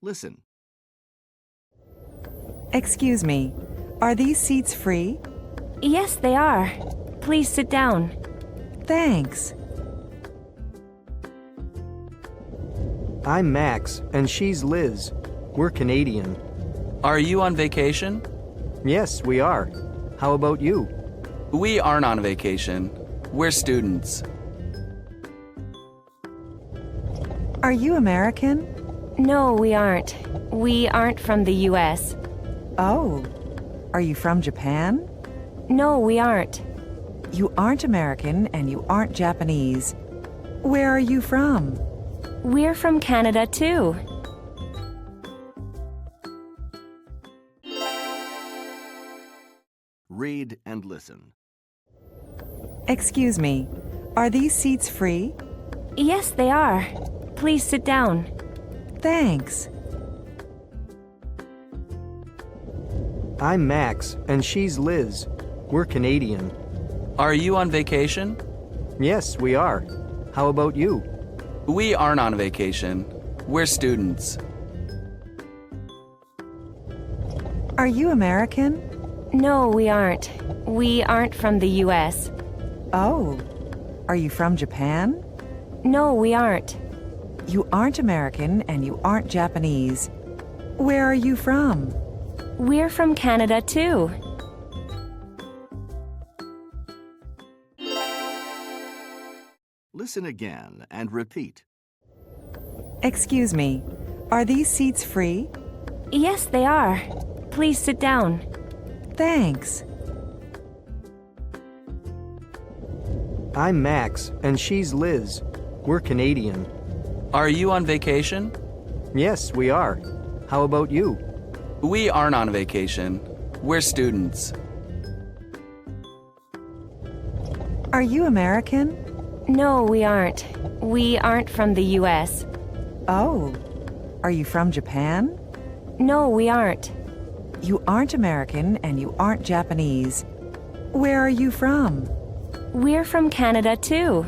Listen. Excuse me, are these seats free? Yes, they are. Please sit down. Thanks. I'm Max, and she's Liz. We're Canadian. Are you on vacation? Yes, we are. How about you? We aren't on vacation. We're students. Are you American? No, we aren't. We aren't from the U.S. Oh, are you from Japan? No, we aren't. You aren't American and you aren't Japanese. Where are you from? We're from Canada, too. Read and listen. Excuse me, are these seats free? Yes, they are. Please sit down. Thanks. I'm Max, and she's Liz. We're Canadian. Are you on vacation? Yes, we are. How about you? We aren't on vacation. We're students. Are you American? No, we aren't. We aren't from the U.S. Oh, are you from Japan? No, we aren't. You aren't American and you aren't Japanese. Where are you from? We're from Canada, too. Listen again and repeat. Excuse me, are these seats free? Yes, they are. Please sit down. Thanks. I'm Max, and she's Liz. We're Canadian. Are you on vacation? Yes, we are. How about you? We aren't on vacation. We're students. Are you American? No, we aren't. We aren't from the U.S. Oh, are you from Japan? No, we aren't. You aren't American and you aren't Japanese. Where are you from? We're from Canada, too.